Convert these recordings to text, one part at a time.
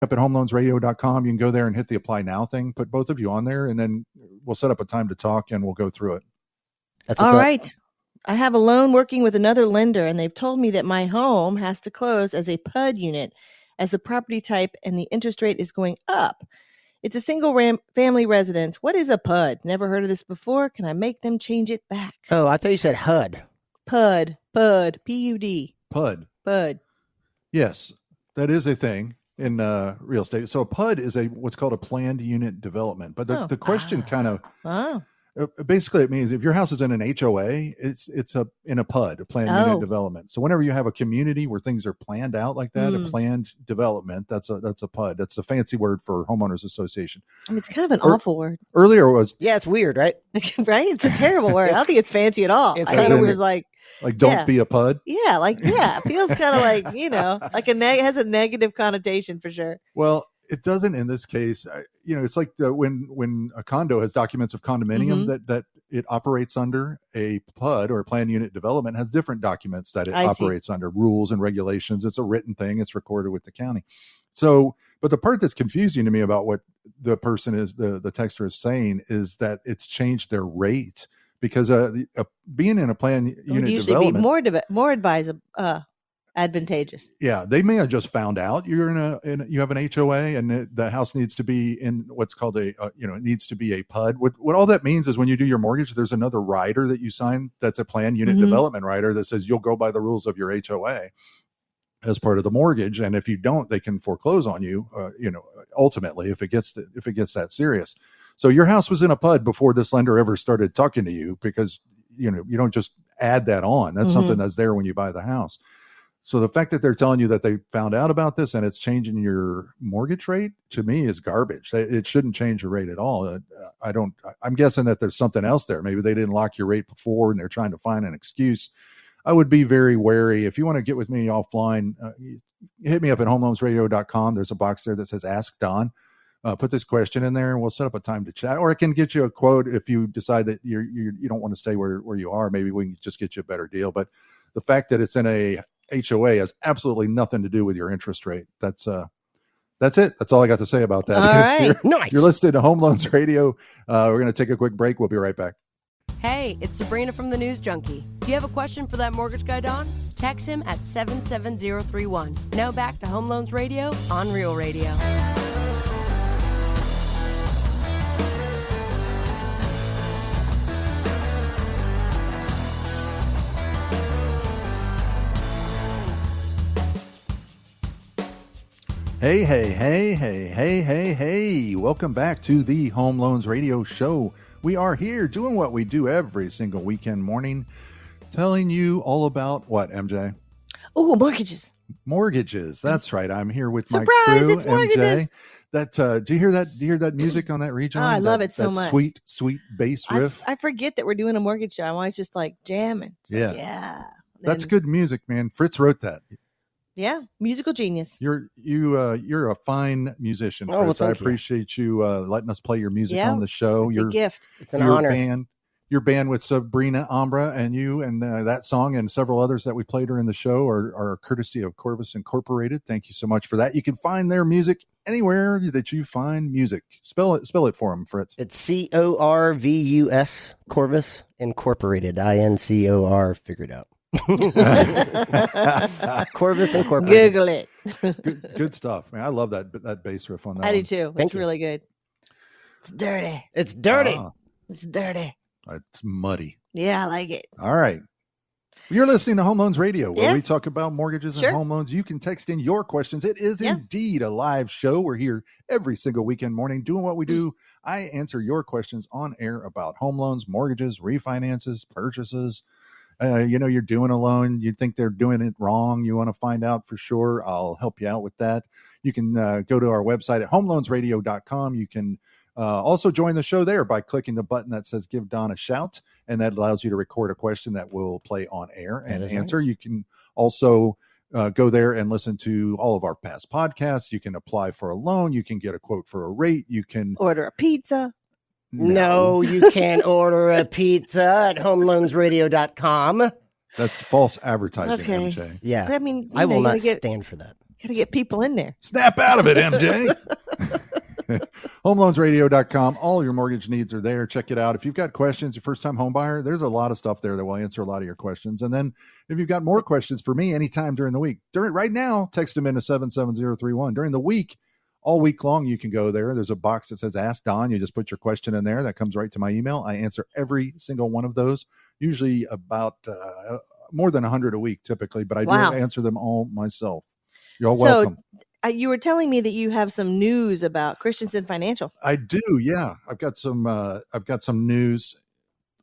up at homeloansradio.com. You can go there and hit the apply now thing. Put both of you on there, and then we'll set up a time to talk and we'll go through it. All right. I have a loan working with another lender, and they've told me that my home has to close as a PUD unit as a property type, and the interest rate is going up. It's a single family residence. What is a PUD? Never heard of this before. Can I make them change it back? Oh, I thought you said HUD. PUD, P-U-D. PUD. Yes, that is a thing in real estate. So a PUD is what's called a planned unit development. But the question kind of basically it means if your house is in an HOA, it's in a PUD, a planned unit development. So whenever you have a community where things are planned out like that, a planned development, that's a PUD. That's a fancy word for homeowners association. I mean, it's kind of an awful word. Earlier was it's weird, right? Right? It's a terrible word. I don't think it's fancy at all. It's I thought it was like don't be a PUD. Yeah, it feels kind of like, like has a negative connotation for sure. Well, it doesn't in this case. It's like when a condo has documents of condominium that it operates under, a PUD or a planned unit development has different documents that it operates under, rules and regulations. It's a written thing. It's recorded with the county. So, but the part that's confusing to me about what the person is, the texter is saying is that it's changed their rate because being in a planned unit usually development be more advantageous. Yeah, they may have just found out you're you have an HOA and the house needs to be in what's called it needs to be a PUD. What all that means is when you do your mortgage, there's another rider that you sign that's a planned unit development rider that says you'll go by the rules of your HOA as part of the mortgage, and if you don't, they can foreclose on you. Ultimately, if it gets that serious. So your house was in a PUD before this lender ever started talking to you because you don't just add that on. That's something that's there when you buy the house. So the fact that they're telling you that they found out about this and it's changing your mortgage rate, to me, is garbage. It shouldn't change your rate at all. I'm guessing that there's something else there. Maybe they didn't lock your rate before and they're trying to find an excuse. I would be very wary. If you want to get with me offline, hit me up at homeloansradio.com. There's a box there that says Ask Don. Put this question in there and we'll set up a time to chat. Or I can get you a quote if you decide that you don't want to stay where you are. Maybe we can just get you a better deal. But the fact that it's in a HOA has absolutely nothing to do with your interest rate. That's it. That's all I got to say about that. All right. Nice. You're listening to Home Loans Radio. We're going to take a quick break. We'll be right back. Hey, it's Sabrina from the News Junkie. Do you have a question for that mortgage guy, Don? Text him at 77031. Now back to Home Loans Radio on Real Radio. Hey. Welcome back to the Home Loans Radio Show. We are here doing what we do every single weekend morning, telling you all about what, MJ? Oh, mortgages. Mortgages. That's right. I'm here with Surprise, my crew, it's mortgages. MJ. Do you hear that? Do you hear that music on that region? I love it so much. Sweet bass riff. I forget that we're doing a mortgage show. I'm always just like jamming. Yeah. That's good music, man. Fritz wrote that. Yeah, musical genius. You're a fine musician, Fritz. Well, I appreciate you letting us play your music on the show. It's a gift. It's an honor. Your band with Sabrina Ambra and you and that song and several others that we played during the show are courtesy of Corvus Incorporated. Thank you so much for that. You can find their music anywhere that you find music. Spell it for them, Fritz. It's Corvus, Corvus Incorporated. INCOR. Figured out. Corvus Incorporated. Google it. Good stuff, man. I love that bass riff on that. I do too. It's really good. It's dirty. It's dirty. It's muddy. Yeah, I like it. All right. You're listening to Home Loans Radio, where we talk about mortgages and home loans. You can text in your questions. It is indeed a live show. We're here every single weekend morning doing what we do. I answer your questions on air about home loans, mortgages, refinances, purchases. You're doing a loan. You think they're doing it wrong. You want to find out for sure. I'll help you out with that. You can go to our website at homeloansradio.com. You can also join the show there by clicking the button that says Give Don a Shout, and that allows you to record a question that we'll play on air and answer. Right. You can also go there and listen to all of our past podcasts. You can apply for a loan. You can get a quote for a rate. You can order a pizza. No, you can't order a pizza at homeloansradio.com. That's false advertising, MJ. Yeah. I will not stand for that. Got to get people in there. Snap out of it, MJ. HomeLoansRadio.com. All your mortgage needs are there. Check it out. If you've got questions, your first time home buyer, there's a lot of stuff there that will answer a lot of your questions. And then if you've got more questions for me anytime during the week, right now, text them into 77031. During the week, all week long, you can go there. There's a box that says Ask Don. You just put your question in there. That comes right to my email. I answer every single one of those, usually about more than 100 a week typically, but I do answer them all myself. You're all welcome. You were telling me that you have some news about Christensen Financial. I do, yeah. I've got some news.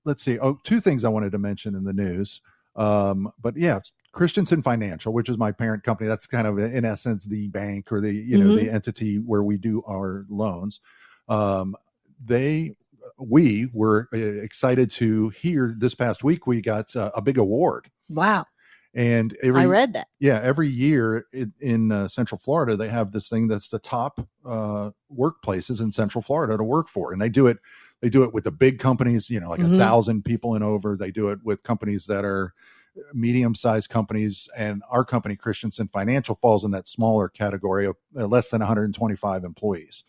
Let's see. Oh, two things I wanted to mention in the news. But yeah, Christensen Financial, which is my parent company. That's kind of in essence the bank or the the entity where we do our loans. We were excited to hear this past week we got a big award. Wow. And I read that. Yeah, every year in Central Florida, they have this thing that's the top workplaces in Central Florida to work for, and they do it with the big companies, like 1,000 people and over. They do it with companies that are medium-sized companies, and our company, Christensen Financial, falls in that smaller category of less than 125 employees.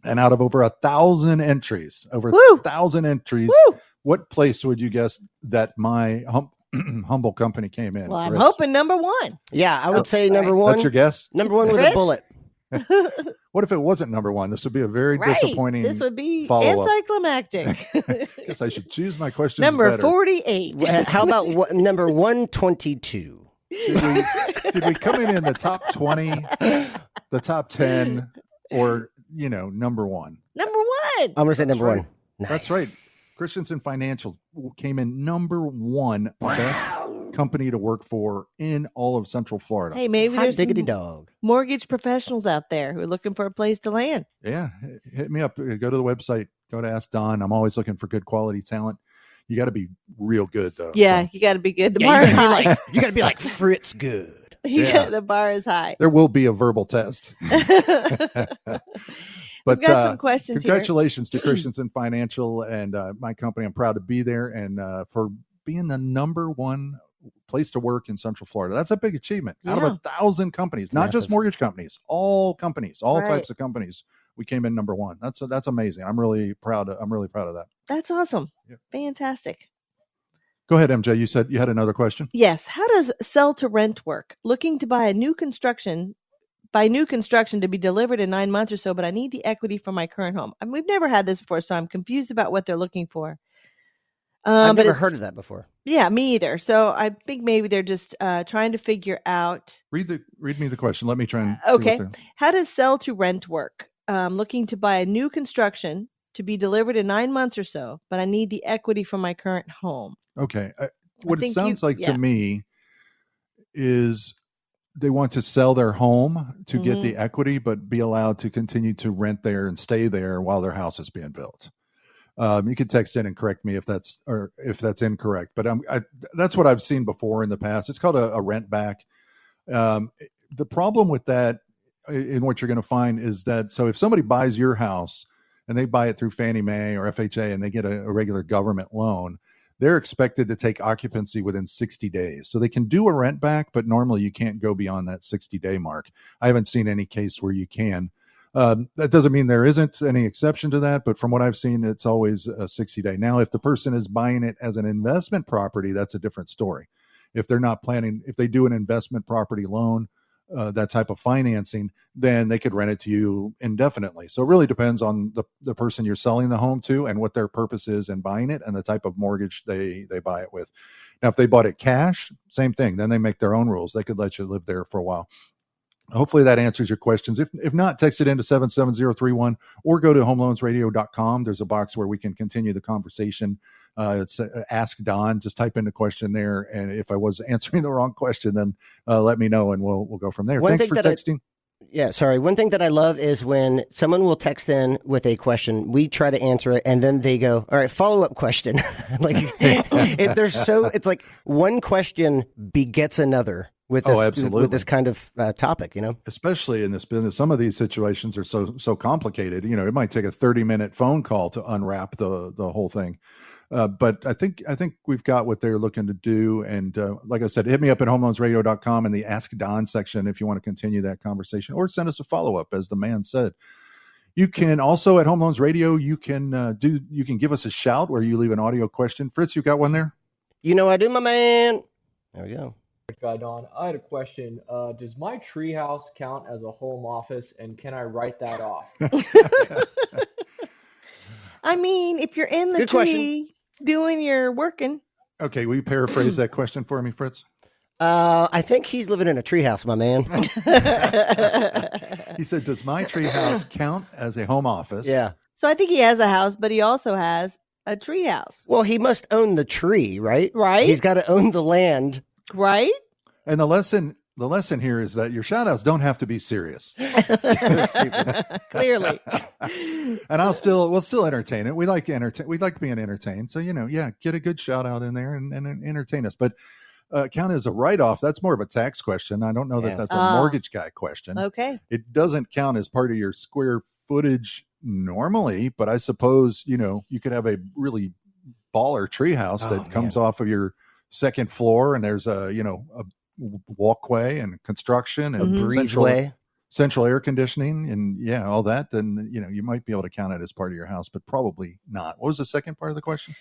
And out of over 1,000 entries, what place would you guess that my humble company came in? Well, I'm hoping number one. Yeah, I would say number one. That's your guess? Number one with a bullet. What if it wasn't number one? This would be a very disappointing. This would be follow-up. Anticlimactic. Guess I should choose my questions Number better. 48. How about number 122? Did we come in the top 20, the top 10, or number one? Number one. I'm going to say number right. one. Nice. That's right. Christensen Financial came in number one best company to work for in all of Central Florida. Hey, maybe Hot there's diggity some dog. mortgage professionals out there who are looking for a place to land. Yeah, hit me up. Go to the website. Go to Ask Don. I'm always looking for good quality talent. You got to be real good though. Yeah, you got to be good. The bar is high. You got to be like Fritz Good. The bar is high. There will be a verbal test. But We've got some questions. Congratulations to Christensen Financial and my company. I'm proud to be there and for being the number one place to work in Central Florida. That's a big achievement. Out of 1,000 companies, not just mortgage companies, all companies, all types of companies. We came in number one. That's amazing. I'm really proud of that. That's awesome. Yeah. Fantastic. Go ahead, MJ. You said you had another question. Yes. How does sell to rent work? Looking to buy new construction to be delivered in 9 months or so, but I need the equity from my current home. I mean, we've never had this before, so I'm confused about what they're looking for. I've never heard of that before. Yeah, me either. So I think maybe they're just trying to figure out. Read me the question. Let me try and okay. How does sell to rent work? Looking to buy a new construction to be delivered in 9 months or so, but I need the equity from my current home. Okay. What it sounds like to me is they want to sell their home to get the equity, but be allowed to continue to rent there and stay there while their house is being built. You can text in and correct me if that's incorrect, but that's what I've seen before in the past. It's called a rent back. The problem with that, in what you're going to find, is that so if somebody buys your house and they buy it through Fannie Mae or FHA and they get a regular government loan, they're expected to take occupancy within 60 days. So they can do a rent back, but normally you can't go beyond that 60-day mark. I haven't seen any case where you can. That doesn't mean there isn't any exception to that, but from what I've seen, it's always a 60-day. Now, if the person is buying it as an investment property, that's a different story. If they're not planning, if they do an investment property loan, that type of financing, then they could rent it to you indefinitely. So it really depends on the person you're selling the home to and what their purpose is in buying it and the type of mortgage they buy it with. Now, if they bought it cash, same thing. Then they make their own rules. They could let you live there for a while. Hopefully that answers your questions. If not, text it into 77031 or go to homeloansradio.com. There's a box where we can continue the conversation. It's Ask Don. Just type in the question there. And if I was answering the wrong question, then let me know and we'll go from there. Thanks for texting. One thing that I love is when someone will text in with a question, we try to answer it, and then they go, all right, follow-up question. It's like one question begets another. With this kind of topic, especially in this business, some of these situations are so complicated. It might take a 30-minute phone call to unwrap the whole thing. But I think we've got what they're looking to do. And like I said, hit me up at homeloansradio.com in the Ask Don section if you want to continue that conversation, or send us a follow-up, as the man said. You can also at Home Loans Radio, you can give us a shout where you leave an audio question. Fritz, you got one there? You know I do, my man. There we go. Guy Don, I had a question. Does my treehouse count as a home office, and can I write that off? I mean, if you're in the Good tree doing your working. Okay, will you paraphrase that question for me, Fritz? I think he's living in a treehouse, my man. He said, does my treehouse count as a home office? Yeah. So I think he has a house, but he also has a tree house. Well, he must own the tree, right? Right. He's got to own the land. Right? And the lesson here is that your shout outs don't have to be serious. Clearly. And we'll still entertain it. We like being entertained. So, get a good shout out in there and entertain us. But count as a write-off, that's more of a tax question. I don't know that that's a mortgage guy question. Okay. It doesn't count as part of your square footage normally, but I suppose, you could have a really baller treehouse that comes off of your second floor, and there's a walkway and construction and breezeway, central air conditioning, and all that. Then you might be able to count it as part of your house, but probably not. What was the second part of the question?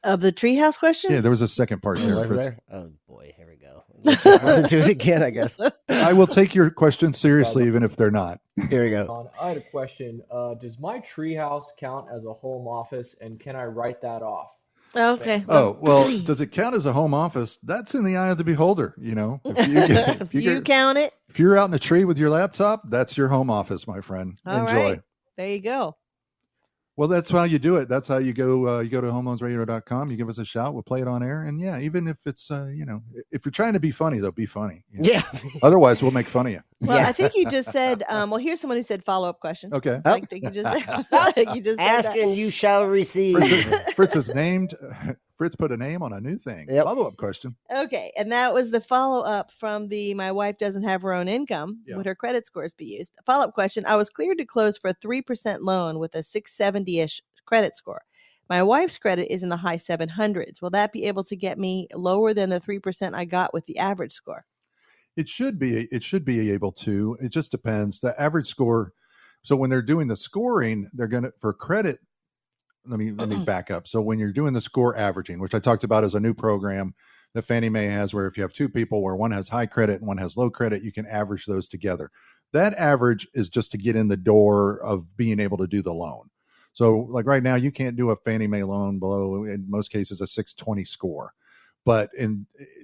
Of the treehouse question? Yeah, there was a second part there. Was there? Oh boy, here we go. Let's listen to it again, I guess. I will take your questions seriously, even if they're not. Here we go. I had a question. Does my treehouse count as a home office, and can I write that off? Okay. Oh, well, does it count as a home office? That's in the eye of the beholder. If you count it. If you're out in a tree with your laptop, that's your home office, my friend. All Enjoy. right. There you go. Well, that's how you do it. That's how you go. You go to homeloansradio.com. You give us a shout. We'll play it on air. And even if it's, if you're trying to be funny, though, be funny. Yeah. Otherwise, we'll make fun of you. Well, I think you just said, here's someone who said follow-up question. Okay. I think you just said Ask that. and you shall receive. Fritz is named. Fritz put a name on a new thing. Yep. Follow-up question. Okay. And that was the follow-up from my wife doesn't have her own income. Yeah. Would her credit scores be used? Follow-up question. I was cleared to close for a 3% loan with a 670-ish credit score. My wife's credit is in the high 700s. Will that be able to get me lower than the 3% I got with the average score? It should be able to. It just depends. The average score. So when they're doing the scoring, they're going to, for credit, let me back up. So when you're doing the score averaging, which I talked about as a new program that Fannie Mae has, where if you have two people where one has high credit and one has low credit, you can average those together. That average is just to get in the door of being able to do the loan. So like right now, you can't do a Fannie Mae loan below, in most cases, a 620 score. But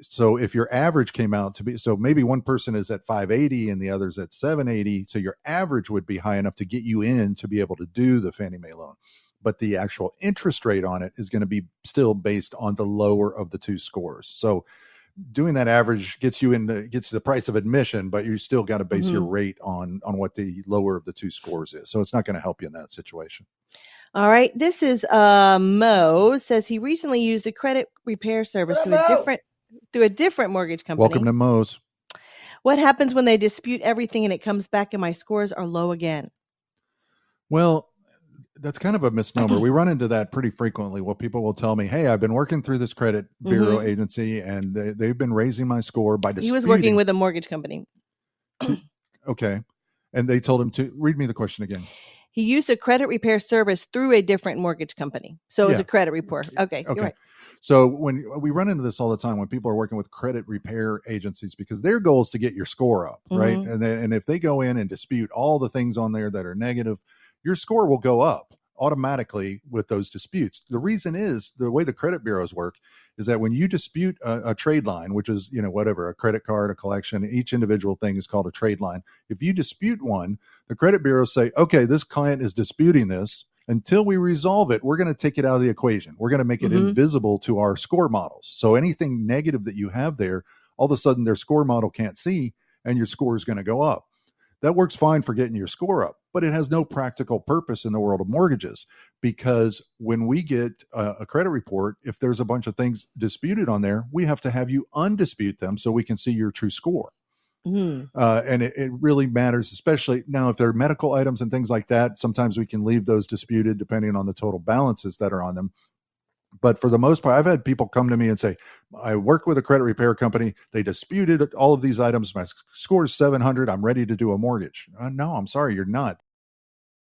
so if your average came out to be, so maybe one person is at 580 and the other's at 780. So your average would be high enough to get you in to be able to do the Fannie Mae loan. But the actual interest rate on it is going to be still based on the lower of the two scores. So doing that average gets you gets the price of admission, but you still got to base your rate on what the lower of the two scores is. So it's not going to help you in that situation. All right. This is Mo says he recently used a credit repair service through a different mortgage company. Welcome to Mo's. What happens when they dispute everything and it comes back and my scores are low again? Well, that's kind of a misnomer. We run into that pretty frequently. Well, people will tell me, hey, I've been working through this credit bureau agency and they've been raising my score by disputing. He was working with a mortgage company. Okay. And they told him to read me the question again. He used a credit repair service through a different mortgage company. So it was a credit report. Okay. You're right. So when we run into this all the time, when people are working with credit repair agencies, because their goal is to get your score up, right? And if they go in and dispute all the things on there that are negative, your score will go up automatically with those disputes. The reason is the way the credit bureaus work is that when you dispute a trade line, which is, whatever, a credit card, a collection, each individual thing is called a trade line. If you dispute one, the credit bureaus say, okay, this client is disputing this. Until we resolve it, we're going to take it out of the equation. We're going to make it invisible to our score models. So anything negative that you have there, all of a sudden their score model can't see, and your score is going to go up. That works fine for getting your score up, but it has no practical purpose in the world of mortgages, because when we get a credit report, if there's a bunch of things disputed on there, we have to have you undispute them so we can see your true score. And it really matters, especially now if there are medical items and things like that. Sometimes we can leave those disputed depending on the total balances that are on them. But for the most part, I've had people come to me and say, I work with a credit repair company. They disputed all of these items. My score is 700. I'm ready to do a mortgage. No, I'm sorry, you're not.